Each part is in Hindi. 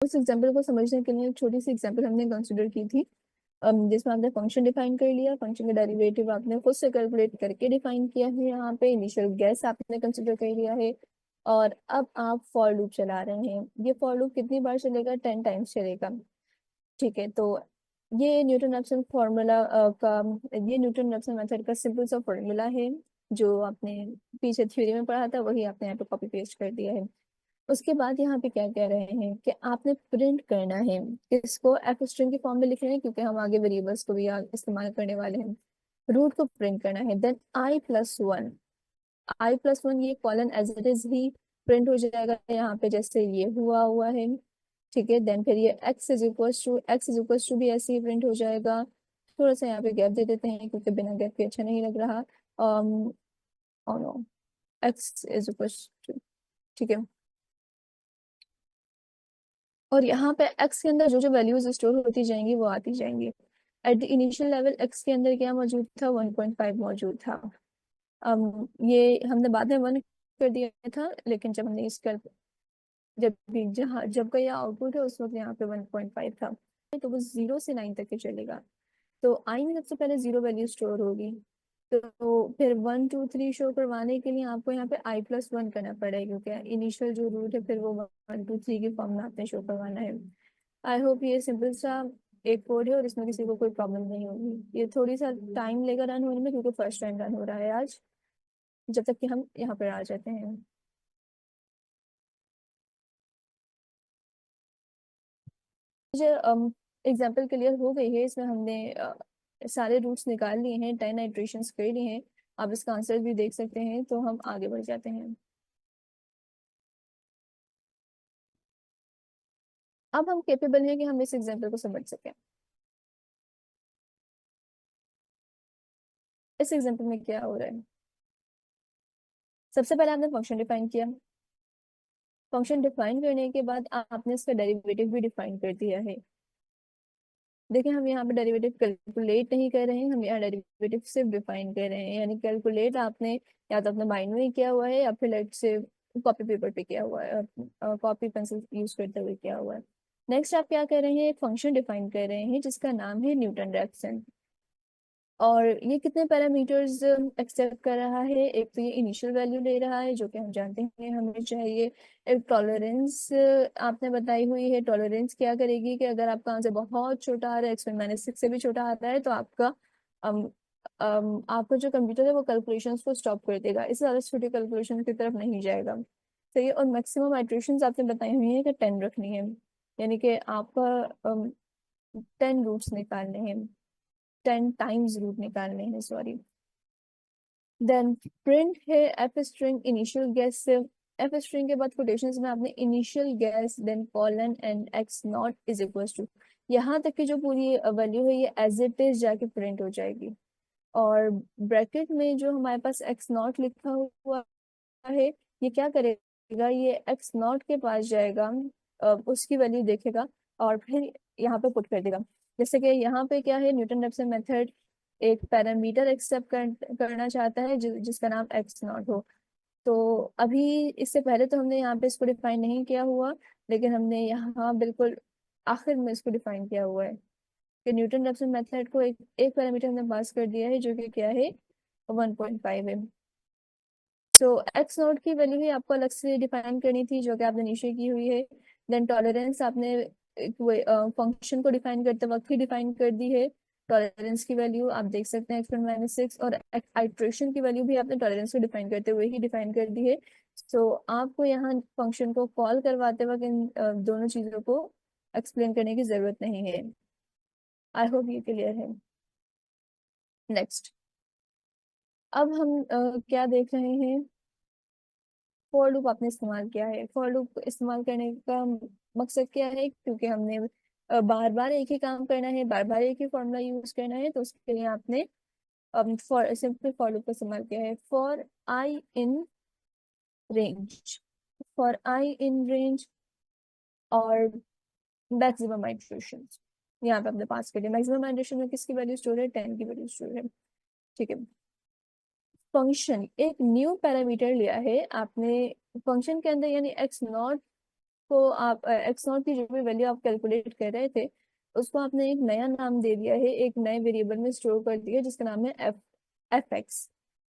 उस एग्जाम्पल को समझने के लिए एक छोटी सी एग्जाम्पल हमने कंसिडर की थी, जिसमें आपने फंक्शन डिफाइन कर लिया, फंक्शन का डेरिवेटिव आपने खुद से कैलकुलेट करके डिफाइन किया है, यहाँ पे इनिशियल गैस आपने कंसिडर कर लिया है, और अब आप फॉर लूप चला रहे हैं। ये फॉर लूप कितनी बार चलेगा? 10 टाइम्स चलेगा। ठीक है, तो ये न्यूटन रैप्सन फॉर्मूला का ये न्यूटन रैप्सन मेथड का सिंपल सा फॉर्मूला है, जो आपने पीछे थ्योरी में पढ़ा था, वही आपने यहाँ पे कॉपी पेस्ट कर दिया है। उसके बाद यहाँ पे क्या कह रहे हैं कि आपने प्रिंट करना है, इसको एफ स्ट्रिंग की फॉर्म में लिख रहे हैं क्योंकि हम आगे वेरिएबल्स को भी इस्तेमाल करने वाले हैं। रूट को प्रिंट करना है, देन i+1, i+1 ये कॉलन एज इट इज ही प्रिंट हो जाएगा यहाँ पे, जैसे ये हुआ है। ठीक है, देन फिर ये x इज इक्वल टू भी ऐसे ही प्रिंट हो जाएगा। थोड़ा सा यहाँ पे गैप दे देते हैं क्योंकि बिना गैप के अच्छा नहीं लग रहा। और no, x is equal to, ठीक है। और यहाँ पे x के अंदर जो जो वैल्यूज स्टोर होती जाएंगी वो आती जाएंगी। At the initial level x के अंदर क्या मौजूद था? 1.5 मौजूद था। ये हमने बाद में 1 कर दिया था, लेकिन जब हमने इसका जब भी जहाँ जब का ये आउटपुट है उस वक्त यहाँ पे 1.5 था। तो वो 0 से 9 तक के चलेगा। तो आई में सबसे पहले 0 वैल्यू स्टोर होगी, तो फिर 1 2 3 शो करवाने के लिए आपको यहाँ पे i+1 करना पड़ेगा, क्योंकि इनिशियल जो रूट है फिर वो 1 2 3 की फॉर्म में आपने शो करवाना है। आई होप ये सिंपल सा एक कोड है और इसमें किसी को कोई प्रॉब्लम नहीं होगी। ये थोड़ी सा टाइम लेगा रन होने में, क्योंकि फर्स्ट टाइम रन हो रहा है आज, जब तक कि हम यहाँ पर आ जाते हैं। मुझे एग्जाम्पल क्लियर हो गई है, इसमें हमने सारे रूट्स निकाल लिए हैं, 10 आइट्रेशंस कर लिए हैं। आप इसका आंसर भी देख सकते हैं, तो हम आगे बढ़ जाते हैं। अब हम केपेबल हैं कि हम इस एग्जाम्पल को समझ सकें। इस एग्जाम्पल में क्या हो रहा है? सबसे पहले आपने फंक्शन डिफाइन किया। फंक्शन डिफाइन करने के बाद आपने इसका डेरिवेटिव भी डिफाइन कर दिया है। देखिए, हम यहाँ पे डेरिवेटिव कैलकुलेट नहीं कर रहे हैं, हम यहाँ डेरिवेटिव सिर्फ डिफाइन कर रहे हैं। यानी कैलकुलेट आपने या तो अपने माइंड में किया हुआ है, या फिर लेट से कॉपी पेपर पे किया हुआ है, कॉपी पेंसिल यूज करते हुए किया हुआ है। नेक्स्ट आप क्या कर रहे हैं? एक फंक्शन डिफाइन कर रहे हैं जिसका नाम है न्यूटन रैप्सन। और ये कितने पैरामीटर्स एक्सेप्ट कर रहा है? एक तो ये इनिशियल वैल्यू ले रहा है, जो कि हम जानते हैं हमें चाहिए। एक टॉलरेंस आपने बताई हुई है। टॉलरेंस क्या करेगी कि अगर आपका आंसर बहुत छोटा आ रहा है, x⁻6 से भी छोटा आता है, तो आपका आपका जो कंप्यूटर है वो कैलकुलेशंस को स्टॉप कर देगा, इससे ज़्यादा छोटी कैलकुलेशन की तरफ नहीं जाएगा। सही है। और मैक्सिमम आइट्रेशंस आपने बताई हुई है कि 10 रखनी है, यानी कि आपका 10 रूट्स निकालने हैं, 10 टाइम्स रूट निकालने हैं, सॉरी। देन प्रिंट है एफ स्ट्रिंग इनिशियल गैस से। एफ स्ट्रिंग के बाद कोटेशंस में आपने initial guess, then colon and x0 is equal to, यहाँ तक की जो पूरी वैल्यू है ये एज इट इज जाके प्रिंट हो जाएगी। और ब्रैकेट में जो हमारे पास x0 लिखा हुआ है, ये क्या करेगा? ये x0 के पास जाएगा, उसकी वैल्यू देखेगा और फिर यहाँ पे पुट कर देगा। जैसे कि यहाँ पे क्या है, न्यूटन रैप्सन मेथड एक पैरामीटर एक्सेप्ट करना चाहता है जिसका नाम x0 हो। तो अभी इससे पहले तो हमने यहाँ पे इसको डिफाइन नहीं किया हुआ, लेकिन हमने यहाँ बिल्कुल आखिर में इसको डिफाइन किया हुआ है कि न्यूटन रैप्सन मेथड को एक पैरामीटर हमने पास कर दिया है, जो कि क्या है? 1.5 है। सो x0 की वैल्यू ही आपको अलग से डिफाइन करनी थी, जो कि आपने नीचे की हुई है। देन टॉलरेंस आपने फंक्शन को डिफाइन करते वक्त ही डिफाइन कर दी है। टॉलरेंस की वैल्यू आप देख सकते हैं x⁻6, और आइट्रेशन की वैल्यू भी आपने टॉलरेंस को डिफाइन करते हुए ही डिफाइन कर दी है। सो आपको यहाँ फंक्शन को कॉल करवाते वक्त इन दोनों चीजों को एक्सप्लेन करने की जरूरत नहीं है। आई होप ये क्लियर है। नेक्स्ट, अब हम क्या देख रहे हैं? फॉर लूप आपने इस्तेमाल किया है। फॉर लूप इस्तेमाल करने का मकसद क्या है? क्योंकि हमने बार बार एक ही काम करना है, बार बार एक ही फॉर्मूला यूज करना है, तो उसके लिए आपने फॉर सिंपल फॉर लूप का इस्तेमाल किया है। For I in range, for I in range और मैक्सिमम आइट्रेशन, यहाँ पे अपने पास के लिए मैक्सिमम आइट्रेशन में किसकी वैल्यू स्टोर है? 10 की वैल्यू स्टोर है। ठीक है। फंक्शन एक न्यू पैरामीटर लिया है आपने फंक्शन के अंदर, यानी x0 को आप एक्स नॉट की जो भी वैल्यू आप कैलकुलेट कर रहे थे उसको आपने एक नया नाम दे दिया है, एक नए वेरिएबल में स्टोर कर दिया जिसका नाम है एफ एक्स।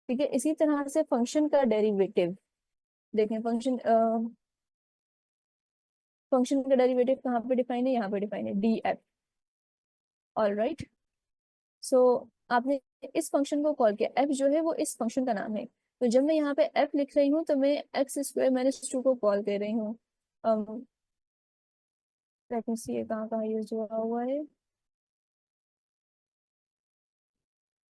ठीक है, इसी तरह से फंक्शन का डेरिवेटिव देखें। फंक्शन का डेरिवेटिव कहाँ पे डिफाइन है, यहाँ पे डिफाइन है, D F. All right. So आपने इस फंक्शन को कॉल किया, एफ जो है वो इस फंक्शन का नाम है। तो जब मैं यहाँ पे एफ लिख रही हूँ तो मैं एक्स स्क्वायर माइनस टू को कॉल कर रही हूँ। लेट मी सी ये कहाँ कहाँ यूज हुआ है।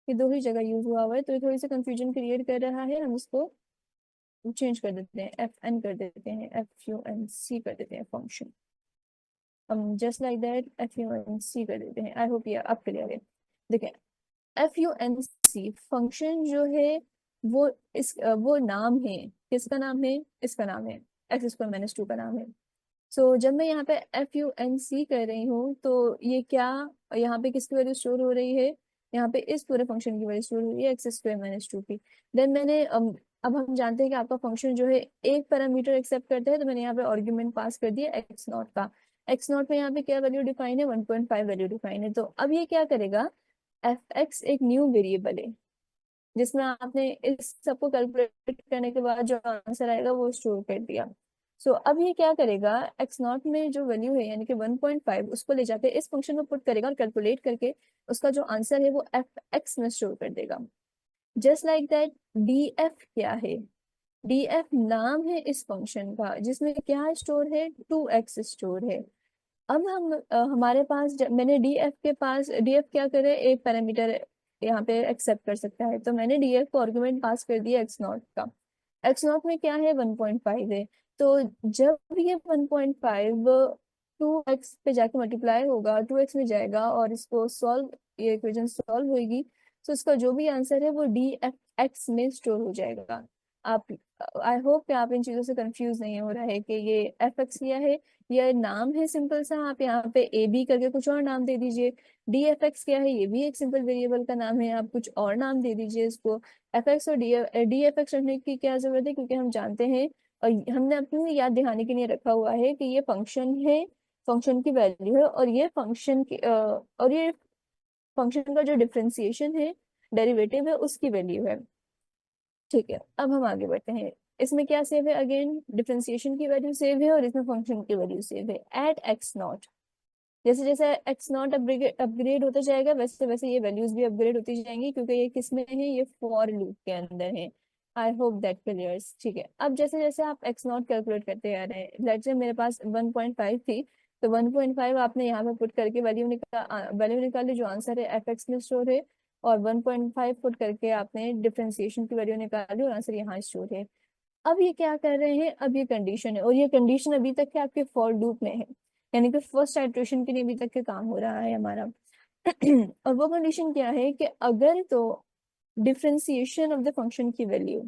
ये दो ही जगह यूज हुआ है, तो ये थोड़ी सी कंफ्यूजन क्रिएट कर रहा है। हम इसको चेंज कर देते हैं, एफ एन कर देते हैं, एफ यू एन सी कर देते हैं फंक्शन। हम just like that F U N C कर देते हैं। आई होप ये अब क्लियर है। देखिए, F U N C function जो है वो वो नाम है। किसका नाम है, इसका नाम है, एक्स स्क्वायर माइनस टू का नाम है। सो जब मैं यहाँ पे एफ यू एन सी कर रही हूँ तो ये क्या, यहाँ पे किसकी वैल्यू स्टोर हो रही है, यहाँ पे इस पूरे फंक्शन की वैल्यू स्टोर हो रही है, एक्स स्क्वायर माइनस टू की। देन मैंने अब हम जानते हैं कि आपका फंक्शन जो है एक पैरामीटर एक्सेप्ट करता है, तो मैंने यहाँ पे आर्ग्यूमेंट पास कर दिया एक्स नॉट का। एक्स नॉट में यहाँ पे क्या वैल्यू डिफाइन है, 1.5 वैल्यू डिफाइन है। तो अब ये क्या करेगा, एफ एक्स एक न्यू वेरिएबल है जिसमें आपने इस सबको कैलकुलेट करने के बाद जो आंसर आएगा वो स्टोर कर दिया। सो अब ये क्या करेगा, एक्स नॉट में जो वैल्यू है यानी कि 1.5 उसको ले जाके इस फंक्शन में पुट करेगा और कैलकुलेट करके उसका जो आंसर है वो एफ एक्स में स्टोर कर देगा। Just like that D F क्या है, डी एफ नाम है इस फंक्शन का जिसमें क्या स्टोर है, टू एक्स स्टोर है। अब हमारे पास मैंने डीएफ के पास, डीएफ क्या करे, एक पैरामीटर यहाँ पे एक्सेप्ट कर सकता है, तो मैंने डीएफ को आर्गुमेंट पास कर दिया एक्स नॉट का। एक्स नॉट में क्या है, 1.5 है। तो जब ये 1.5 टू एक्स पे जाके मल्टीप्लाई होगा, टू एक्स में जाएगा और इसको सॉल्व, ये इक्वेशन सॉल्व होगी, तो इसका जो भी आंसर है वो डी एफ एक्स में स्टोर हो जाएगा। आप, आई होप कि आप इन चीजों से कंफ्यूज नहीं हो रहा है कि ये एफ एक्स क्या है। ये नाम है सिंपल सा, आप यहाँ पे ए बी करके कुछ और नाम दे दीजिए। डी एफ एक्स क्या है, ये भी एक सिंपल वेरिएबल का नाम है, आप कुछ और नाम दे दीजिए इसको। एफ एक्स और डी एफ एक्स रखने की क्या जरूरत है, क्योंकि हम जानते हैं और हमने अपनी याद दिहाने के लिए रखा हुआ है कि ये फंक्शन है, फंक्शन की वैल्यू है, और ये फंक्शन की और ये फंक्शन का जो डिफरेंशिएशन है, डेरिवेटिव है, उसकी वैल्यू है। ठीक है, अब हम आगे बढ़ते हैं। इसमें क्या सेव है, अगेन डिफरेंशिएशन की वैल्यू सेव है और इसमें फंक्शन की वैल्यू सेव है। एट एक्स नॉट, जैसे जैसे एक्स नॉट अपग्रेड होता जाएगा वैसे वैसे ये वैल्यूज भी अपग्रेड होती जाएंगी, क्योंकि ये किस में है, ये फॉर लूप के अंदर है। I hope that clears. ठीक है, अब जैसे जैसे आप एक्स नॉट कैलकुलेट करते आ रहे हैं, लेट्स से मेरे पास 1.5 थी, तो 1.5 आपने यहाँ पे पुट करके वैल्यू निकाली, जो आंसर है एफ एक्स में स्टोर है। और 1.5 पुट करके आपने डिफरेंशिएशन की वैल्यू निकाली और आंसर यहाँ स्टोर है। अब ये क्या कर रहे हैं, अब ये कंडीशन है और ये कंडीशन अभी तक के आपके फॉर लूप में है, यानी कि फर्स्ट आइटरेशन के लिए अभी तक के काम हो रहा है हमारा। और वो कंडीशन क्या है कि अगर तो डिफरेंशिएशन ऑफ द फंक्शन की वैल्यू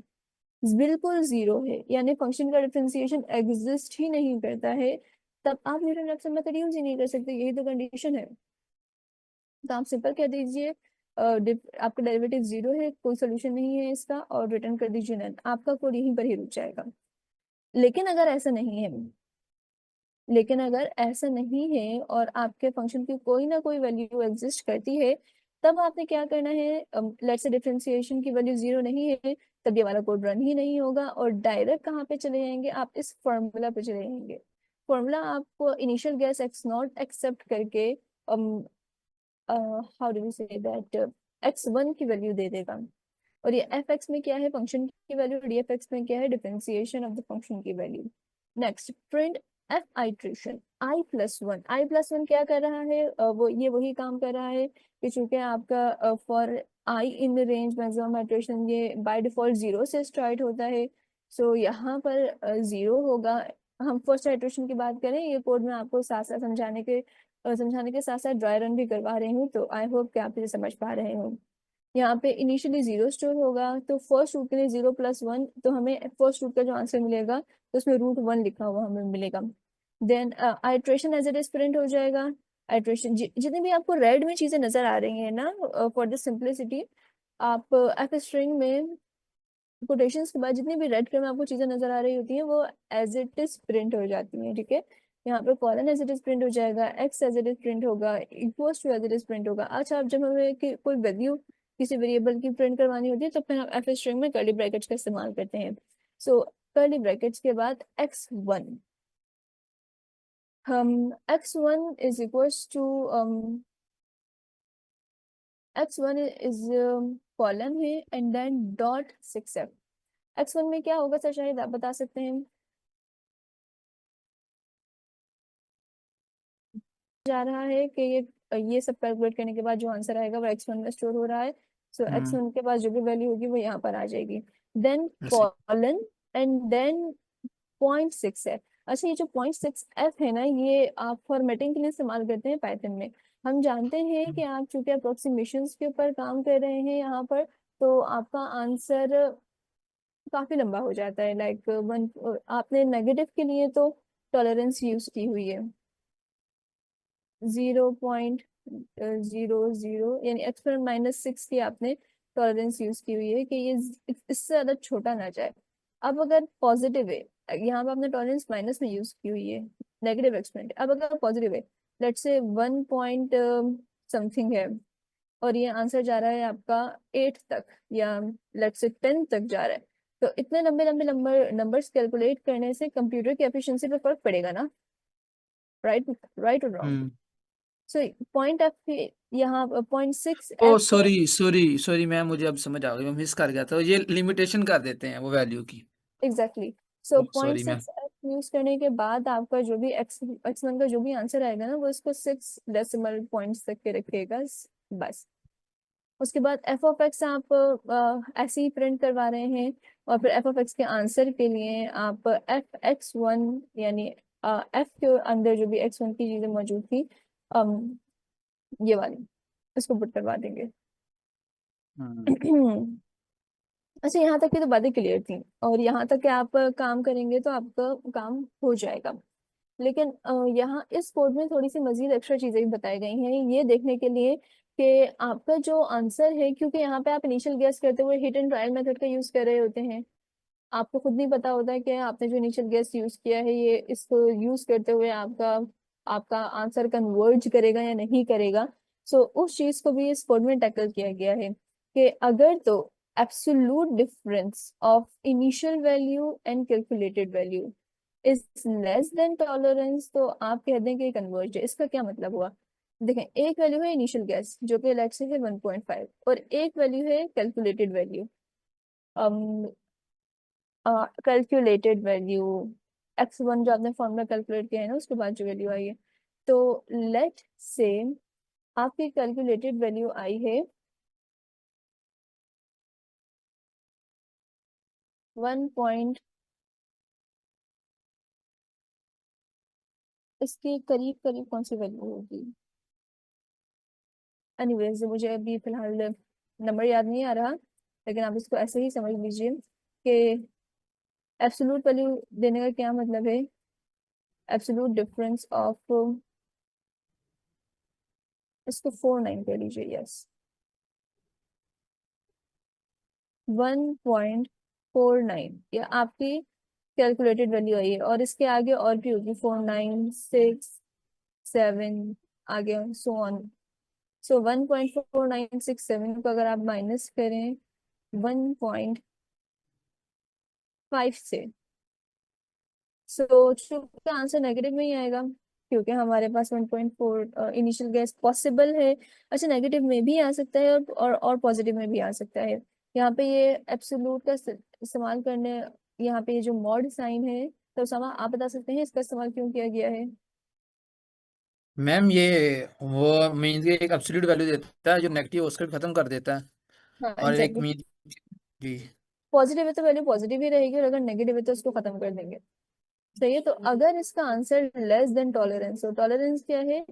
बिल्कुल जीरो है, यानी फंक्शन का डिफरेंशिएशन एग्जिस्ट ही नहीं करता है, तब आप न्यूटन रैप्सन मेथड यूज ही नहीं कर सकते, यही तो कंडीशन है। तो आप सिंपल कह दीजिए आपका डेरिवेटिव जीरो है, कोई सोल्यूशन नहीं है इसका, और रिटर्न कर दीजिए नन, आपका कोड यहीं पर ही रुक जाएगा। लेकिन अगर ऐसा नहीं है, लेकिन अगर ऐसा नहीं है और आपके फंक्शन की कोई ना कोई वैल्यू एग्जिस्ट करती है, तब आपने क्या करना है, लेट्स से डिफरेंशिएशन की वैल्यू जीरो नहीं है, तब ये वाला कोड रन ही नहीं होगा और डायरेक्ट कहाँ पे चले जाएंगे, आप इस फॉर्मूला पे चले जाएंगे। फॉर्मूला आपको initial guess x not accept करके how do we say that x one की वैल्यू दे देगा। और ये एफ एक्स में क्या है, फंक्शन की वैल्यू, डी एफ एक्स में क्या है, डिफरेंशिएशन ऑफ द फंक्शन की value. Next print F iteration i+1। i+1 क्या कर रहा है, वो ये वही काम कर रहा है कि चूंकि आपका for I in the range maximum iteration ये बाय डिफॉल्ट जीरो से स्टार्ट होता है। सो यहाँ पर जीरो होगा। हम फर्स्ट आइट्रेशन की बात करें, ये कोड मैं आपको साथ साथ समझाने के साथ साथ ड्राई रन भी करवा रही हूँ, तो आई होप कि आप इसे समझ पा रहे हो। यहाँ पे इनिशियली जीरो स्टोर होगा, तो फर्स्ट रूट के लिए 0+1, तो हमें फर्स्ट रूट का जो आंसर मिलेगा तो उसमें √1 लिखा हुआ हमें मिलेगा। Then iteration as it is print हो जाएगा। आइट्रेशन जितनी भी आपको रेड में चीजें नजर आ रही है ना, फॉर द सिंपलिसिटी, आप एफ स्ट्रिंग में कोटेशंस के बाद जितनी भी रेड कलर में आपको चीजें नजर आ रही होती हैं वो एज इट इज प्रिंट हो जाती हैं, ठीक है। यहाँ पे colon as it is print हो जाएगा, x as it is print होगा, equals to as it is print होगा। अच्छा, अब जब हमें कोई वैल्यू किसी वेरिएबल की प्रिंट करवानी होती है तो फिर हम एफ स्ट्रिंग में कर्ली ब्रैकेट्स का इस्तेमाल करते हैं। सो कर्ली ब्रैकेट्स के बाद x1, हम x1 is equals to x1 is colon है and then dot 6f। x1 में क्या होगा सर, शायद आप बता सकते हैं। जा रहा है कि ये सब कैलकुलेट करने के बाद जो आंसर आएगा वो x1 में स्टोर हो रहा है। सो हम्म। x1 के पास जो भी वैल्यू होगी वो यहाँ पर आ जाएगी, देन ऐसे। कॉलन एंड देन 0.6 है। अच्छा, ये जो 0.6f है ना, ये आप फॉर्मेटिंग के लिए इस्तेमाल करते हैं पाइथन में। हम जानते हैं कि आप चूंकि अप्रोक्सीमेशंस के ऊपर काम कर रहे हैं यहाँ पर, तो आपका आंसर काफी लंबा हो जाता है। लाइक वन, आपने नेगेटिव के लिए तो टॉलरेंस यूज की हुई है 0.00, यानी एक्सपोनेंट -6 की आपने टॉलरेंस यूज की हुई है कि ये इससे ज्यादा छोटा ना जाए। अब अगर पॉजिटिव है, यहाँ पे आपने टॉलरेंस माइनस में यूज की हुई है, नेगेटिव एक्सपोनेंट। अब अगर पॉजिटिव है, लेट्स से 1 पॉइंट समथिंग है, और ये आंसर जा रहा है आपका 8 तक, या लेट्स से 10 तक जा रहा है, तो इतने लंबे लंबे नंबर्स कैलकुलेट करने से कंप्यूटर की एफिशिएंसी पे फर्क पड़ेगा ना, राइट? राइट और रॉन्ग? हम्म। सो पॉइंट एफ, यहाँ 0.6 ओ एफ है। सॉरी सॉरी सॉरी मैम, मुझे अब समझ आ गई, मैं मिस कर गया था, ये लिमिटेशन कर देते हैं वो वैल्यू की। Exactly. So o point sorry ma'am. Six F use करने के बाद आपका जो भी एक्स वन का जो भी आंसर आएगा ना, वो इसको 6 डेसिमल पॉइंट्स तक के रखिएगा, बस। उसके बाद एफ ऑफ एक्स आप ऐसे ही प्रिंट करवा रहे हैं, और फिर एफ ऑफ एक्स के आंसर के लिए आप f(x1), यानी एफ के अंदर जो भी x1 की चीजें मौजूद थी, ये वाली, इसको पुट करवा देंगे। हम्म। अच्छा, यहाँ तक की तो बातें क्लियर थी, और यहाँ तक कि आप काम करेंगे तो आपका काम हो जाएगा। लेकिन यहाँ इस कोड में थोड़ी सी मजीद एक्स्ट्रा चीजें भी बताई गई हैं, ये देखने के लिए कि आपका जो आंसर है, क्योंकि यहाँ पे आप इनिशियल गेस करते हुए हिट एंड ट्रायल मेथड का यूज कर रहे होते हैं, आपको खुद नहीं पता होता है कि आपने जो इनिशियल गेस यूज किया है, ये इसको यूज करते हुए आपका आपका आंसर कन्वर्ज करेगा या नहीं करेगा। सो उस चीज को भी इस कोड में टैकल किया गया है कि अगर तो absolute difference of initial value and calculated value is less than tolerance, तो आप कह दें कि कन्वर्ज है। इसका क्या मतलब हुआ? देखें, एक वैल्यू है इनिशियल गैस जो कि लेट्स से है 1.5, और एक वैल्यू है calculated value. Calculated value x1 जो आपने फॉर्मूला कैलकुलेट किया है ना, उसके बाद जो वैल्यू आई है, तो लेट से आपकी कैलकुलेटेड वैल्यू आई है 1 पॉइंट, इसके करीब करीब कौन सी वैल्यू होगी? एनीवेज, मुझे अभी फिलहाल नंबर याद नहीं आ रहा, लेकिन आप इसको ऐसे ही समझ लीजिए कि एब्सोल्यूट वैल्यू देने का क्या मतलब है। एब्सोल्यूट डिफरेंस ऑफ, इसको 49 कह लीजिए, यस, 1.49 ये आपकी कैलकुलेटेड वैल्यू आई है, और इसके आगे और भी होगी, 496 7, आगे सो ऑन। सो 1.4967 को अगर आप माइनस करें 1.5 से, सो चूंकि आंसर नेगेटिव में ही आएगा, क्योंकि हमारे पास 1.4 इनिशियल गैस पॉसिबल है। अच्छा, नेगेटिव में भी आ सकता है और पॉजिटिव में भी आ सकता है। यहाँ पे ये एब्सोल्यूट का इस्तेमाल करने, यहाँ पे ये जो मॉड साइन है, तो समा आप बता सकते हैं इसका इस्तेमाल क्यों किया गया है? मैम ये वो मीन के एक एब्सोल्यूट वैल्यू देता है जो नेगेटिव उसको खत्म कर देता है। हाँ, और एक एग्जैक्टली। मीन। जी। पॉजिटिव है तो वैल्यू पॉजिटिव ही रहेगी, और अगर नेगेटिव है तो उसको खत्म कर देंगे। सही है, तो अगर इसका आंसर लेस देन टॉलरेंस, तो टॉलरेंस क्या है?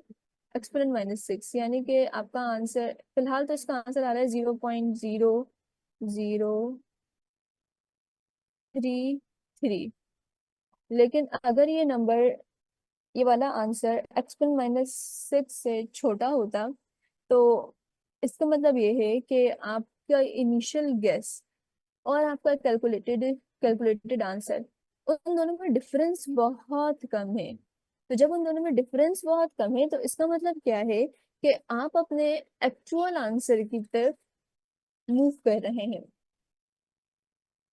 एक्सपोनेंट -6, यानी कि आपका आंसर फिलहाल तो इसका आंसर आ रहा है 0.0033, लेकिन अगर ये नंबर, ये वाला आंसर एक्सपोनेंट -6 से छोटा होता, तो इसका मतलब ये है कि आपका इनिशियल गेस और आपका कैलकुलेटेड आंसर, उन दोनों में डिफरेंस बहुत कम है। तो जब उन दोनों में डिफरेंस बहुत कम है तो इसका मतलब क्या है कि आप अपने एक्चुअल आंसर की तरफ मूव कर रहे हैं।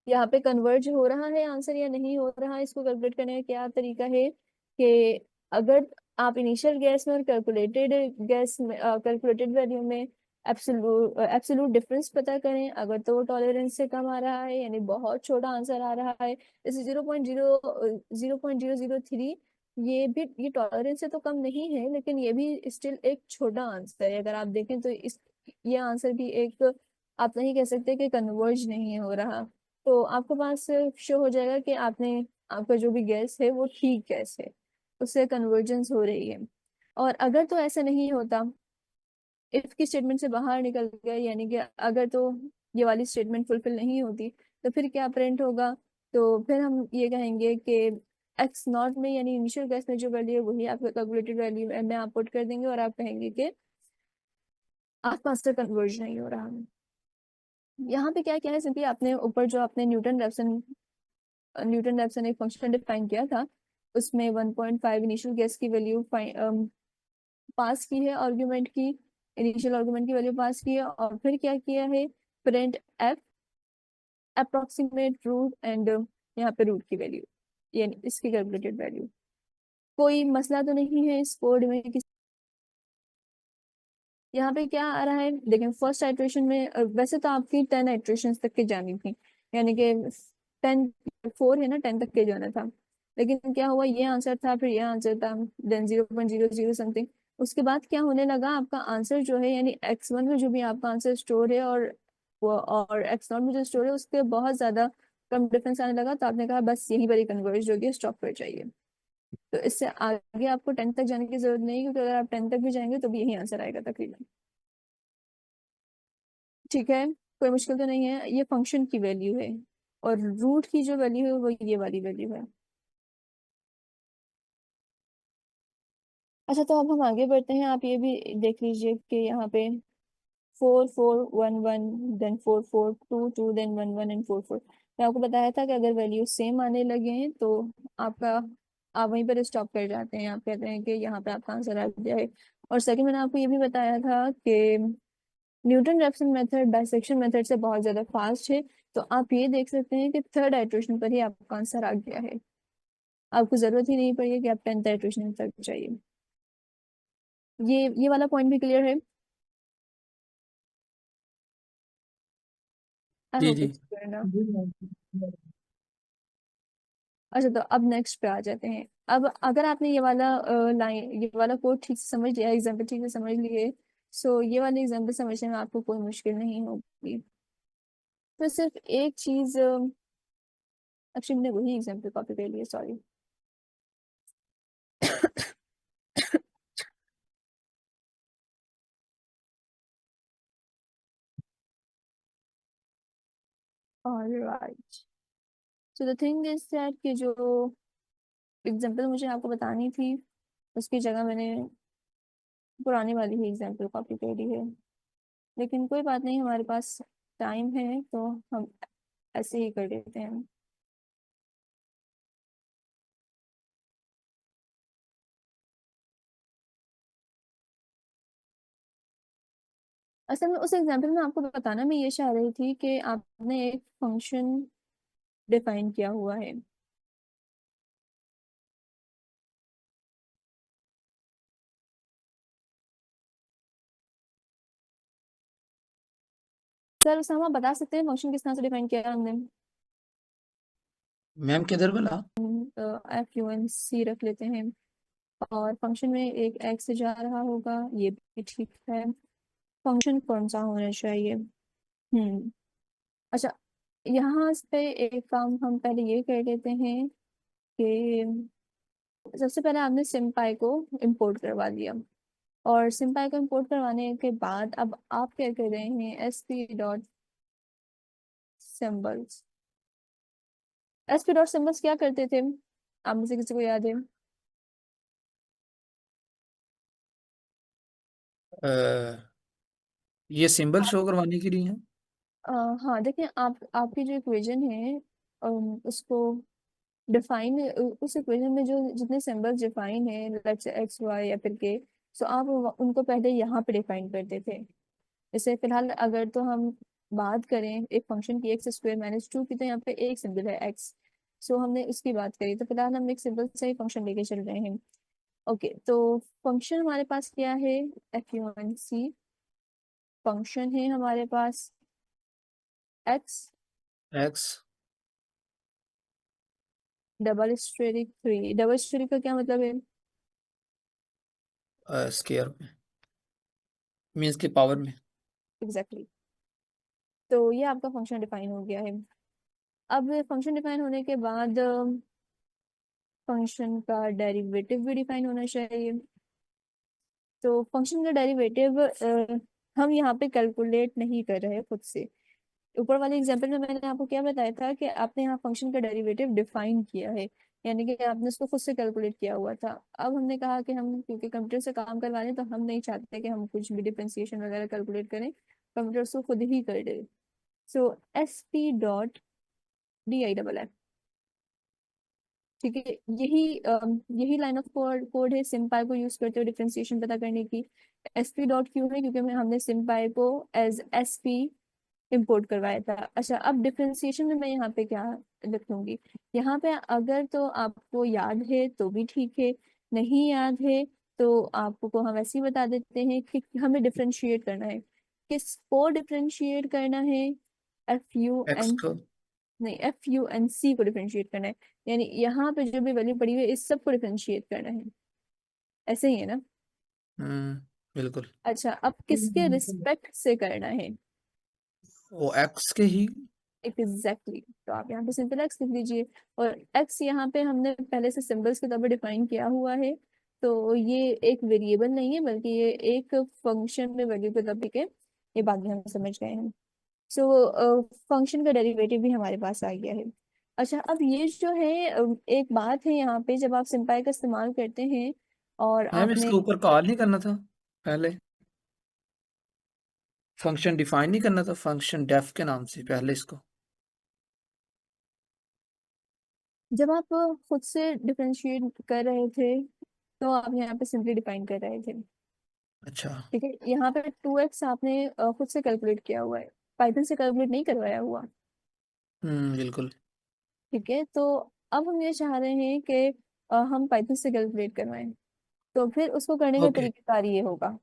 यहाँ पे कन्वर्ज हो रहा है आंसर या नहीं हो रहा है, इसको कैलकुलेट करने का क्या तरीका है कि अगर आप इनिशियल गैस में और कैलकुलेटेड वैल्यू में एब्सोल्यूट डिफरेंस पता करें, अगर तो वो टॉलरेंस से कम आ रहा है यानी बहुत छोटा आंसर आ रहा है, जैसे 0.003, ये टॉलरेंस से तो कम नहीं है लेकिन ये भी स्टिल एक छोटा आंसर है। अगर आप देखें तो इस ये आंसर भी एक, आप नहीं कह सकते कि कन्वर्ज नहीं हो रहा। तो आपके पास शो हो जाएगा कि आपका जो भी गैस है वो ठीक गैस है, उससे कन्वर्जेंस हो रही है। और अगर तो ऐसा नहीं होता, इफ की स्टेटमेंट से बाहर निकल गए, यानी कि अगर तो ये वाली स्टेटमेंट फुलफिल नहीं होती, तो फिर क्या प्रिंट होगा? तो फिर हम ये कहेंगे कि एक्स नॉट में यानी इनिशियल गैस में जो वैल्यू है वही आपका कैलकुलेटेड वैल्यू में आप पुट कर देंगे और आप कहेंगे कि आपका आंसर कन्वर्ज नहीं हो रहा। यहाँ पे क्या क्या है, सिंपली आपने ऊपर जो आपने न्यूटन रैप्सन एक फंक्शन डिफाइन किया था, उसमें 1.5 इनिशियल गैस की वैल्यू पास की है, आर्गुमेंट की इनिशियल आर्गुमेंट की वैल्यू पास की है, और फिर क्या किया है, print F approximate root and यहाँ पे रूट की वैल्यू यानी इसकी कैलकुलेटेड वैल्यू। कोई मसला तो नहीं है इस कोड में? यहाँ पे क्या आ रहा है देखें, फर्स्ट आइट्रेशन में वैसे तो आपकी 10 आइट्रेशन तक के जानी थी, यानी कि 10 4 है ना, 10 तक के जाना था। लेकिन क्या हुआ, ये आंसर था, फिर ये आंसर था, देन 0.00 समथिंग। उसके बाद क्या होने लगा, आपका आंसर जो है यानी x1 में जो भी आपका आंसर स्टोर है और x0 में जो स्टोर है उसके बहुत ज्यादा कम डिफरेंस आने लगा। तो आपने कहा बस यहीं पर ही कन्वर्ज हो गया, स्टॉप कर जाइए। तो इससे आगे आपको 10 तक जाने की जरूरत नहीं, क्योंकि अगर आप 10 तक भी जाएंगे तो भी यही आंसर आएगा तकरीबन। ठीक है, कोई मुश्किल तो नहीं है। ये फंक्शन की वैल्यू है और रूट की जो वैल्यू है वो ये वाली वैल्यू है। अच्छा, तो अब हम आगे बढ़ते हैं। आप ये भी देख लीजिए कि यहाँ पे 4 4 1 1, देन 4 4 2 2, देन 1 1 एंड 4 4। मैं आपको बताया था कि अगर वैल्यू सेम आने लगे हैं तो आपका आप वहीं पर स्टॉप कर जाते हैं, आप कहते हैं कि यहाँ पे आपका आंसर आ गया है। और सेकंड, मैंने आपको ये भी बताया था कि Newton Raphson method bisection method से बहुत ज्यादा फास्ट है। तो आप ये देख सकते हैं कि थर्ड आइट्रेशन पर ही आपका आंसर आ गया है, आपको जरूरत ही नहीं पड़ी है कि आप 10th आइट्रेशन तक जाइए। ये वाला पॉइंट भी क्लियर है? आई जी होप जी। इट्स क्लियर ना। अच्छा, तो अब नेक्स्ट पे आ जाते हैं। अब अगर आपने ये वाला कोड ठीक से समझ लिया, एग्जाम्पल ठीक से समझ लिए, सो ये वाले एग्जाम्पल समझने में आपको कोई मुश्किल नहीं होगी। तो सिर्फ एक चीज, एक्चुअली मैंने वही एग्जाम्पल कॉपी कर लिया, sorry. Alright, so the thing is that कि जो एग्जाम्पल मुझे आपको बतानी थी उसकी जगह मैंने पुरानी वाली ही एग्जाम्पल कॉपी कर ली है। लेकिन कोई बात नहीं, हमारे पास टाइम है तो हम ऐसे ही कर देते हैं। असल में उस एग्जाम्पल में आपको बताना मैं ये चाह रही थी कि आपने एक फंक्शन डिफाइन किया हुआ है। सर उसामा, बता सकते हैं फंक्शन किस तरह से डिफाइन किया हमने? मैम किधर बोला? FUNC रख लेते हैं, और फंक्शन में एक एक्स जा रहा होगा, ये भी ठीक है। फंक्शन कौन सा होना चाहिए? अच्छा, यहाँ पे एक काम हम पहले ये कर लेते हैं कि सबसे पहले आपने सिम्पाई को इंपोर्ट करवा दिया, और सिम्पाई को इंपोर्ट करवाने के बाद अब आप क्या कर रहे हैं, SP.symbols। SP.symbols क्या करते थे, आप में से किसी को याद है? ये सिंबल शो करवाने के लिए है। हाँ देखिए, आपकी जो इक्वेशन है उसको डिफाइन, उस इक्वेशन में जो जितने सिंबल्स डिफाइन है, लेट्स एक्स वाई या फिर के, सो आप उनको पहले यहाँ पे डिफाइन करते थे। जैसे फिलहाल अगर तो हम बात करें एक फंक्शन की, एक्स स्क्वायर माइनस टू की, तो यहाँ पे एक सिंबल है एक्स, सो हमने उसकी बात करी, तो फिलहाल हम एक सिंबल से ही फंक्शन लेके चल रहे हैं। ओके, तो फंक्शन हमारे पास क्या है, F U N C function है हमारे पास x x double asterisk three. Double asterisk का क्या मतलब है? स्केयर में, मीन्स के पावर में। Exactly exactly. तो ये आपका फंक्शन डिफाइन हो गया है। अब फंक्शन डिफाइन होने के बाद फंक्शन का डेरिवेटिव भी डिफाइन होना चाहिए। तो फंक्शन का डेरिवेटिव हम यहाँ पे कैलकुलेट नहीं कर रहे खुद से। ऊपर वाले एग्जांपल में मैंने आपको क्या बताया था कि आपने यहाँ फंक्शन का डेरिवेटिव डिफाइन किया है, यानी कि आपने उसको खुद से कैलकुलेट किया हुआ था। अब हमने कहा कि हम क्योंकि कंप्यूटर से काम करवा रहे हैं, तो हम नहीं चाहते कि हम कुछ भी डिफरेंशिएशन वगैरह कैलकुलेट करें, कंप्यूटर उसको खुद ही कर दे। So S P dot D I double F, ठीक है, यही लाइन ऑफ कोड है सिम्पाई को यूज करते हुए डिफरेंशिएशन पता करने की। एस पी डॉट क्यू है क्योंकि हमने सिम्पाई को एज एस पी इम्पोर्ट करवाया था। अच्छा, अब डिफरेंशिएशन में मैं यहाँ पे क्या लिखूंगी, यहाँ पे अगर तो आपको याद है तो भी ठीक है, नहीं याद है तो आपको हम ऐसे ही बता देते हैं कि हमें डिफरेंशिएट करना है। किसको डिफरेंशिएट करना है? एफ यू एक्स एन, को। नहीं, एफ यू एन सी को डिफरेंशिएट करना है, यानी यहाँ पे जो भी वैल्यू पड़ी हुई है इस सब को डिफरेंशिएट करना है। ऐसे ही है ना? बिल्कुल। अच्छा, अब किसके रिस्पेक्ट से करना है? वो एक्स के ही। एग्जैक्टली तो आप यहाँ पे सिंपल एक्स लिख लीजिए। और एक्स यहाँ पे हमने पहले से सिंबल्स के तौर पर डिफाइन किया हुआ है, तो ये एक वेरिएबल नहीं है बल्कि ये एक फंक्शन में वैल्यू के टॉपिक है। ये बात भी हम समझ गए हैं। सो फंक्शन का डेरिवेटिव भी हमारे पास आ गया है। अच्छा, अब ये जो है एक बात है यहाँ पे, जब आप सिंपाई का इस्तेमाल करते हैं और मैम आपने, इसके ऊपर कॉल नहीं करना था पहले, फंक्शन डिफाइन नहीं करना था फंक्शन डेफ के नाम से पहले इसको। जब आप खुद से डिफरेंशिएट कर रहे थे तो आप यहाँ पे सिंपली डिफाइन कर रहे थे। अच्छा। ठीक है, यहाँ पे टू एक्स आपने खुद से कैलकुलेट किया हुआ है, पाइथन से कैलकुलेट नहीं करवाया हुआ। बिल्कुल। ठीक है, तो अब हम ये चाह रहे हैं कि हम पाइथन से कैलकुलेट करवाएं, तो फिर उसको करने का ओके, तरीकाकार ये होगा।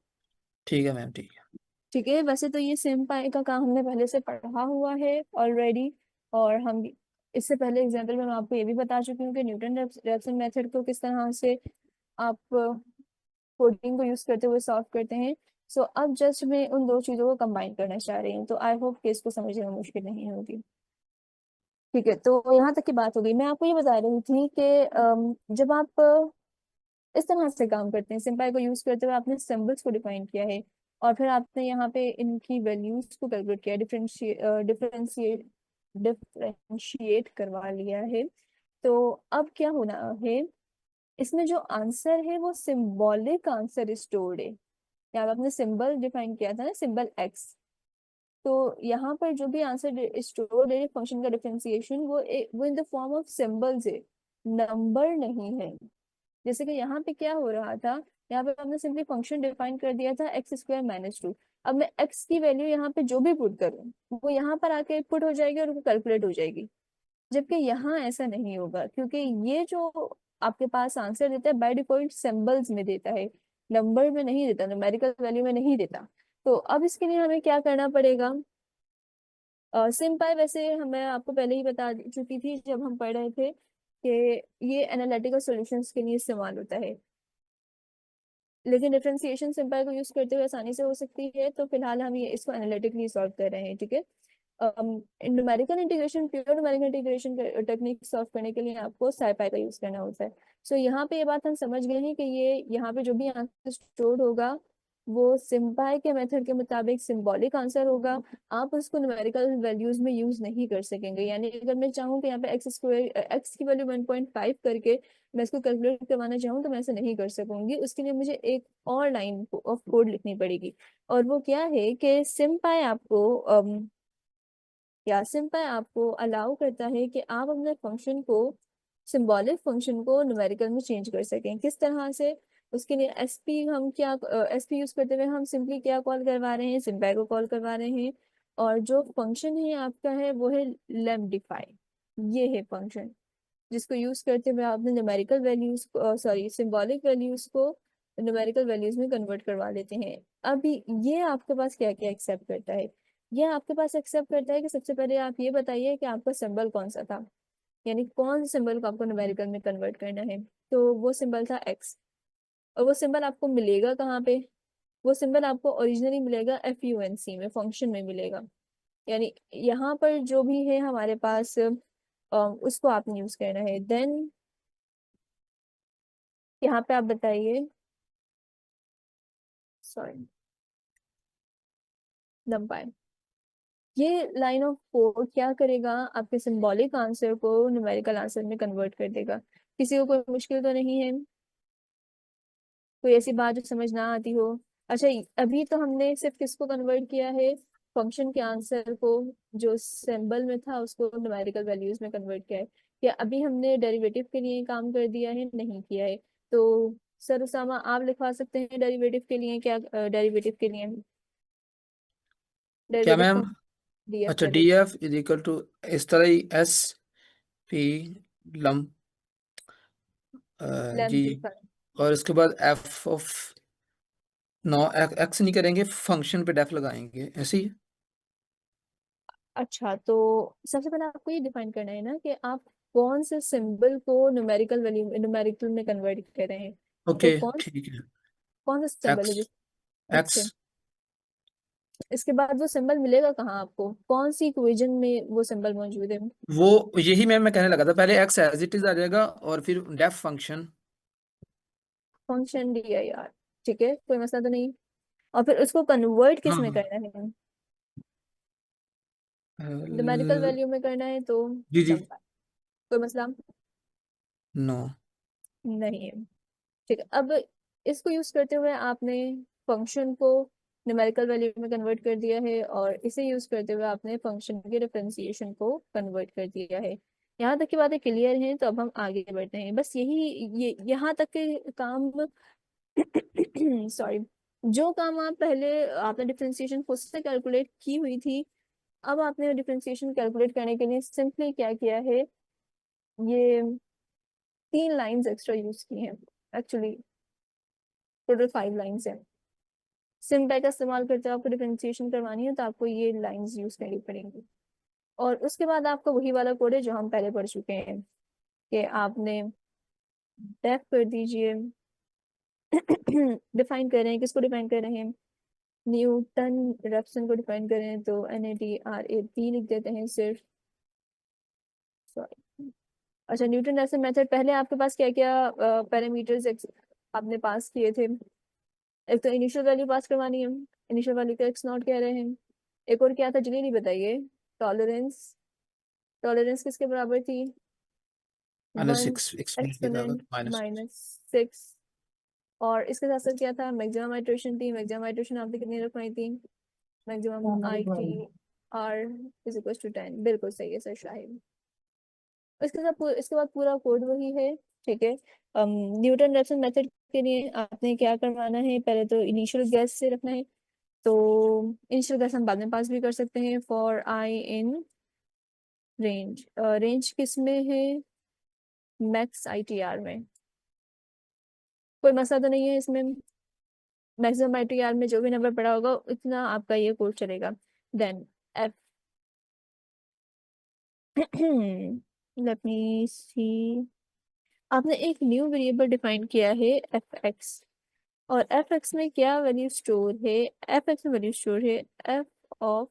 ठीक है मैम, ठीक है। ठीक है, वैसे तो ये सेम पाई का काम हमने पहले से पढ़ा हुआ है ऑलरेडी, और हम इससे पहले एग्जाम्पल में मैं आपको ये भी बता चुकी हूँ कि न्यूटन रैप्सन मेथड को किस तरह से आप कोडिंग को यूज करते हुए सॉल्व करते हैं। सो अब जस्ट मैं उन दो चीजों को कंबाइन करना चाह रही हूँ, तो आई होप कि इसको समझने में मुश्किल नहीं होगी। ठीक है, तो यहाँ तक की बात हो गई। मैं आपको ये बता रही थी कि जब आप इस तरह से काम करते हैं, सिंपल को यूज करते हुए आपने सिंबल्स को डिफाइन किया है और फिर आपने यहाँ पे इनकी वैल्यूज को कैलकुलेट किया, डिफरेंशिएट डिफरेंशिएट करवा लिया है। तो अब क्या होना है, इसमें जो आंसर है वो सिंबॉलिक आंसर स्टोर्ड है। यहाँ पे आपने सिंबल डिफाइन किया था ना, सिंबल एक्स, तो यहाँ पर जो भी आंसर स्टोर्ड है फंक्शन का डिफरेंशिएशन, वो in the form of symbols है, नंबर नहीं है। जैसे कि यहाँ पे क्या हो रहा था, यहाँ पे हमने सिंपली फंक्शन डिफाइन कर दिया था एक्स स्क्वायर माइनस टू। अब मैं एक्स की वैल्यू यहाँ पे जो भी पुट करूँ वो यहाँ पर आके पुट हो जाएगी और वो कैलकुलेट हो जाएगी। जबकि यहाँ ऐसा नहीं होगा, क्योंकि ये जो आपके पास आंसर देता है बाय डिफॉल्ट सिंबल्स में देता है, नंबर में नहीं देता, न्यूमेरिकल वैल्यू में नहीं देता। तो अब इसके लिए हमें क्या करना पड़ेगा? सिंपल वैसे हमें आपको पहले ही बता चुकी थी जब हम पढ़ रहे थे कि ये एनालिटिकल सॉल्यूशंस के लिए इस्तेमाल होता है, लेकिन डिफरेंशिएशन सिंपल को यूज करते हुए आसानी से हो सकती है, तो फिलहाल हम ये इसको एनालिटिकली सॉल्व कर रहे हैं। ठीक है, numerical integration, pure numerical integration technique solve करने के लिए आपको साइपाई का यूज करना होता है। सो यहाँ पे ये बात हम समझ गए हैं कि ये यहाँ पे जो भी आंसर स्टोर होगा वो सिंपाई के मेथड के मुताबिक सिंबॉलिक आंसर होगा। आप उसको न्यूमेरिकल वैल्यूज में यूज नहीं कर सकेंगे, यानी अगर मैं चाहूँ कि यहाँ पे एक्स स्क्वायर एक्स की वैल्यू 1.5 करके मैं इसको कैलकुलेट करवाना चाहूँ तो मैं ऐसे नहीं कर सकूंगी, उसके लिए मुझे एक और लाइन ऑफ कोड लिखनी पड़ेगी। और वो क्या है कि सिंपाई आपको या सिंपल आपको अलाउ करता है कि आप अपने फंक्शन को, सिंबॉलिक फंक्शन को न्यूमेरिकल में चेंज कर सकें। किस तरह से? उसके लिए एसपी हम क्या, एसपी यूज करते हुए हम सिंपली क्या कॉल करवा रहे हैं, सिंपैक को कॉल करवा रहे हैं। और जो फंक्शन है आपका है वो है लेमडिफाई। ये है फंक्शन जिसको यूज करते हुए आपने numerical values, sorry symbolic values को न्यूमेरिकल वैल्यूज में कन्वर्ट करवा लेते हैं। अभी ये आपके पास क्या क्या एक्सेप्ट करता है? ये आपके पास एक्सेप्ट करता है कि सबसे पहले आप ये बताइए कि आपका सिंबल कौन सा था, यानी कौन से सिंबल को आपको न्यूमेरिकल में कन्वर्ट करना है। तो वो सिंबल था एक्स। और वो सिंबल आपको मिलेगा कहाँ पे? वो सिंबल आपको ओरिजिनली मिलेगा FUNC में, फंक्शन में मिलेगा। यानी यहाँ पर जो भी है हमारे पास उसको आपने यूज करना है। देन यहाँ पे आप बताइए, सॉरी, नंपाई। ये लाइन ऑफ कोड क्या करेगा? आपके सिंबॉलिक आंसर को न्यूमेरिकल आंसर में कन्वर्ट कर देगा। किसी को कोई मुश्किल तो नहीं है? कोई ऐसी बात जो समझ ना आती हो? अच्छा, अभी तो हमने सिर्फ किसको कन्वर्ट किया है? फंक्शन के आंसर को, जो सिंबल में था उसको न्यूमेरिकल वैल्यूज में कन्वर्ट किया है। या अभी हमने डेरिवेटिव के लिए काम कर दिया है? नहीं किया है। तो सर उसामा, आप लिखवा सकते हैं डेरिवेटिव के लिए क्या? डेरिवेटिव के लिए क्या डेरिवेटिव मैम? फंक्शन DF अच्छा, D derivative. F is equal to इस तरह ही एस पी लम जी, लेंथ। और इसके बाद एफ ऑफ नो, एक्स नहीं करेंगे, फंक्शन पे डेफ लगाएंगे, ऐसे ही। अच्छा, तो सबसे पहले आपको ये डिफाइन करना है ना कि आप कौन से सिंबल को न्यूमेरिकल वैल्यू, न्यूमेरिकल में कन्वर्ट कर रहे हैं। तो ओके, कौन, ठीक है। कौन सा सिंबल है एक्स, जिस एक्स। एक्स है? इसके बाद वो सिंबल मिलेगा कहाँ आपको? कौन सी इक्वेशन में वो सिंबल मौजूद है? वो यही मैम मैं कहने लगा था, पहले एक्स एज इट इज आ जाएगा और फिर डेफ फंक्शन। Function DIR। ठीक है, कोई मसला तो नहीं। और फिर उसको कन्वर्ट किस हाँ में करना है? न्यूमेरिकल हाँ। वैल्यू में करना है तो जी जी। नंबर, कोई मसला नो। नहीं है। ठीक है, अब इसको यूज करते हुए आपने फंक्शन को न्यूमेरिकल वैल्यू में कन्वर्ट कर दिया है, और इसे यूज करते हुए आपने फंक्शन के डिफरेंशिएशन को कन्वर्ट कर दिया है। यहाँ तक की बातें क्लियर हैं, तो अब हम आगे बढ़ते हैं। बस यही, ये यहाँ तक के काम सॉरी, जो काम आप पहले, आपने डिफरेंशिएशन खुद से कैलकुलेट की हुई थी, अब आपने डिफरेंशिएशन कैलकुलेट करने के लिए सिंपली क्या किया है, ये 3 लाइंस एक्स्ट्रा यूज की हैं। एक्चुअली टोटल 5 लाइंस है। सिंपैक का इस्तेमाल करते हुए आपको डिफरेंशिएशन करवानी है, तो आपको ये लाइंस यूज करनी पड़ेंगी। और उसके बाद आपका वही वाला कोड है जो हम पहले पढ़ चुके हैं, कि आपने डेफ कर दीजिए। डिफाइन कर रहे हैं, किसको डिफाइन कर रहे हैं? न्यूटन रेफसन को डिफाइन कर रहे हैं, तो NADRAP लिख देते हैं सिर्फ। सॉरी। अच्छा, न्यूटन रेफसन मेथड, पहले आपके पास क्या क्या पैरामीटर्स आपने पास किए थे? एक तो इनिशियल वैल्यू पास करवानी है, इनिशियल वैल्यू का X0 कह रहे हैं। एक और क्या था, जल्दी बताइए। टॉलरेंस, टॉलरेंस किसके बराबर थी? माइनस वन सिक्स, एक्सपोनेंट के बराबर, एक्सपोनेंट माइनस। -6। और इसके साथ साथ क्या था? मैक्सिमम आइट्रेशन थी। मैक्सिमम आइट्रेशन आपने कितनी रखवाई थी? Maximum ITR is equal to 10। बिल्कुल सही है सर शाहिद। इसके बाद पूरा कोड वही है। ठीक है। न्यूटन रेफसन मेथड के लिए आपने क्या करवाना है, पहले तो इनिशियल गैस से रखना है। तो इनिशियल गैस हम बाद में पास भी कर सकते हैं। For I in range, range किस में है? मैक्स ITR में। कोई मसला तो नहीं है इसमें? मैक्सिमम ITR में जो भी नंबर पड़ा होगा उतना आपका ये कोड चलेगा। देन एफ लेट मी सी, आपने एक न्यू वेरिएबल डिफाइन किया है FX। और FX में क्या वैल्यू स्टोर है? FX में वैल्यू स्टोर है F of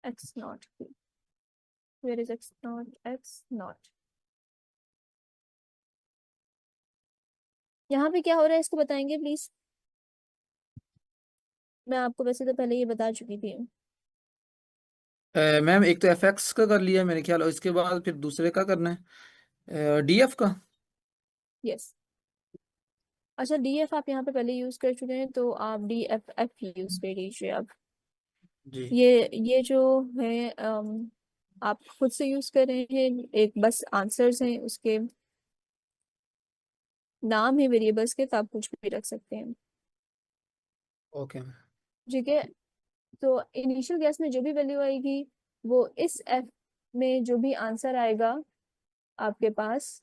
X0। Where is X0? X0 यहाँ पे क्या हो रहा है इसको बताएंगे प्लीज? मैं आपको वैसे तो पहले ये बता चुकी थी। मैम एक तो एफ एक्स का कर लिया मेरे ख्याल, और इसके बाद फिर दूसरे का करना है, डी एफ का। यस। अच्छा, DF आप यहाँ पे पहले यूज कर चुके हैं, तो आप DFF यूज कर लीजिए अब। जी। ये जो है आप खुद से यूज कर रहे हैं, एक बस आंसर्स हैं, उसके नाम है वेरिएबल्स के, तो आप कुछ भी रख सकते हैं। ओके। ठीक है। तो इनिशियल गैस में जो भी वैल्यू आएगी, वो इस एफ में जो भी आंसर आएगा आपके पास,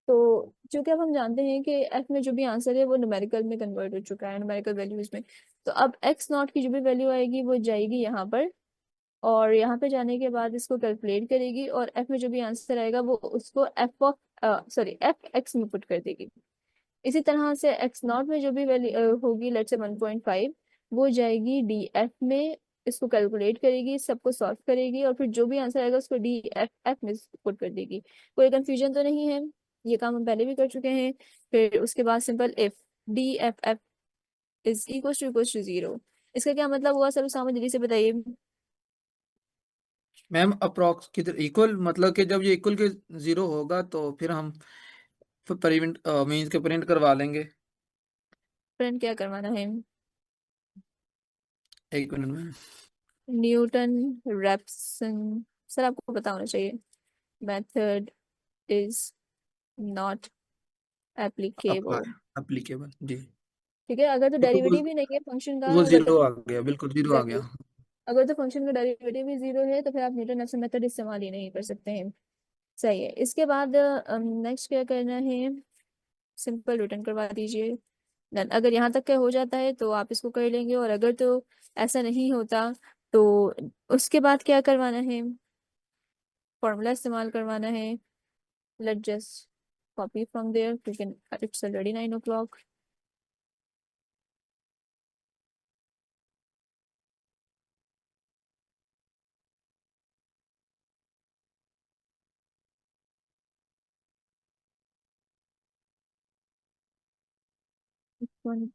तो चूंकि अब हम जानते हैं कि एफ में जो भी आंसर है वो न्यूमेरिकल में कन्वर्ट हो चुका है, न्यूमेरिकल वैल्यूज में, तो अब एक्स नॉट की जो भी वैल्यू आएगी वो जाएगी यहाँ पर, और यहाँ पे जाने के बाद इसको कैलकुलेट करेगी, और एफ में जो भी आंसर आएगा वो उसको F of sorry F x में पुट कर देगी। इसी तरह से एक्स नॉट में जो भी वैल्यू होगी, लेट्स से 1.5, वो जाएगी डी एफ में, इसको कैलकुलेट करेगी, सबको सॉल्व करेगी, और फिर जो भी आंसर आएगा उसको डी एफ एफ में पुट कर देगी। कोई कंफ्यूजन तो नहीं है? ये काम हम पहले भी कर चुके हैं। फिर उसके बाद simple if D F F is equal to 0, इसका क्या मतलब हुआ सर सामने जल्दी से बताइए। मैम अप्रोक्स किधर इक्वल, मतलब कि जब ये इक्वल के जीरो होगा तो फिर हम प्रिंट मीन्स के प्रिंट करवा लेंगे। प्रिंट क्या करवाना है? एक मिनट में। न्यूटन रेप्सन, सर आपको पता होना चाहिए। Method is not applicable. Applicable जी। ठीक है, अगर तो तो वो डेरिवेटिव ही नहीं है फंक्शन का, वो अगर तो जीरो आ गया, बिल्कुल जीरो आ एग्जैक्टली, गया। अगर तो फंक्शन का डेरिवेटिव ही जीरो है तो फिर आप न्यूटन रेप्सन मेथड इस्तेमाल ही नहीं कर सकते हैं। सही है। इसके बाद नेक्स्ट क्या करना है, सिंपल रिटर्न करवा दीजिए। डन। अगर यहाँ तक का हो जाता है तो आप इसको कर लेंगे, और अगर तो ऐसा नहीं होता तो उसके बाद क्या करवाना है, फॉर्मूला इस्तेमाल करवाना है। Let just copy from there क्योंकि इट्स ऑलरेडी 9 o'clock।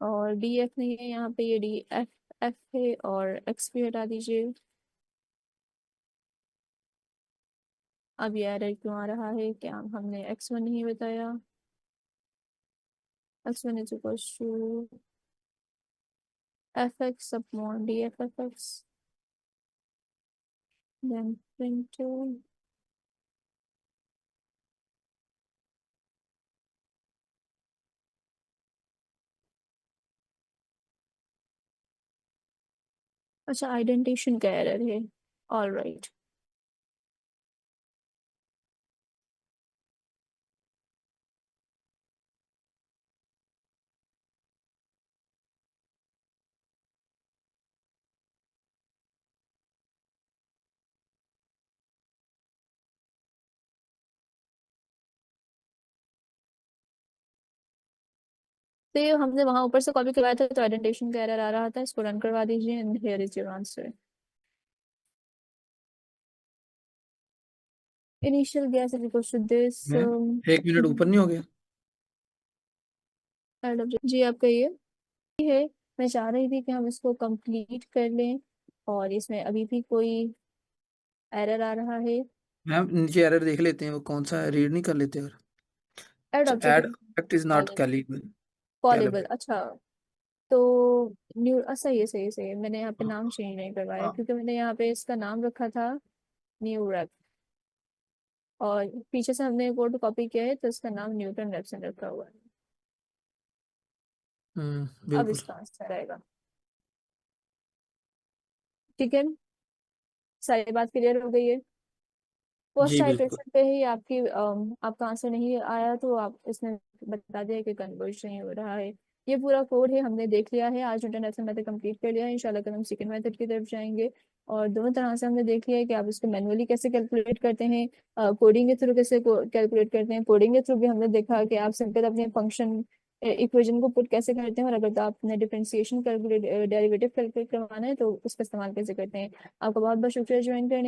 और डी एफ नहीं है यहाँ पे, ये डी एफ एफ है, और एक्स भी हटा दीजिए। अब ये एरर क्यों आ रहा है, क्या हमने x1 नहीं बताया? x1 is equal to F X upon D F F X, then print. अच्छा, आइडेंटिफिकेशन का एरर है। All right. तो ये हमने वहां ऊपर से कॉपी करवाया था, तो आइडेंटिफिकेशन का एरर आ रहा था, इसको रन करवा दीजिए and here is your answer. Initial guess is equal to this. Ma'am एक मिनट ऊपर नहीं हो गया? जी आप कहिए। है, मैं चाह रही थी कि हम इसको कंप्लीट कर लें, और इसमें अभी भी कोई एरर आ रहा है। मैम नीचे एरर देख लेते हैं, वो कौन सा है, रीड नहीं कर लेते? और add object add object is not callable. Callable, callable. अच्छा। तो न्यू सही है, सही है, सही है, मैंने यहाँ पे नाम चेंज नहीं करवाया क्योंकि मैंने यहाँ पे इसका नाम रखा था न्यू रैप, और पीछे से हमने कोड कॉपी किया है तो इसका नाम न्यूटन रेप्सन रखा हुआ है। अब बिल्कुल। इसका आंसर आएगा। ठीक है, सारी बात क्लियर हो गई है। फर्स्ट जी बिल्कुल। साइट्रेशन पे ही आपकी आपका आंसर नहीं आया तो आप इसने बता दिया कि कन्वर्ज नहीं हो रहा है। ये पूरा कोड है, हमने देख लिया है, आज इंटरनेशनल मेथड कंप्लीट कर लिया है, इंशाल्लाह कल हम सेकंड मेथड की तरफ जाएंगे। और दोनों तरह से हमने देख लिया है कि आप इसको मैनुअली कैसे कैलकुलेट करते हैं, कोडिंग के थ्रू कैसे कैलकुलेट करते हैं। कोडिंग के थ्रू भी हमने देखा कि आप सिंपल अपने फंक्शन इक्वेशन को पुट कैसे करते हैं, और अगर तो आपने डिफरेंशिएशन कैलकुलेट डेरिवेटिव कैलकुलेट करवाना है तो उसका इस्तेमाल कैसे करते हैं। आपका बहुत बहुत शुक्रिया ज्वाइन करने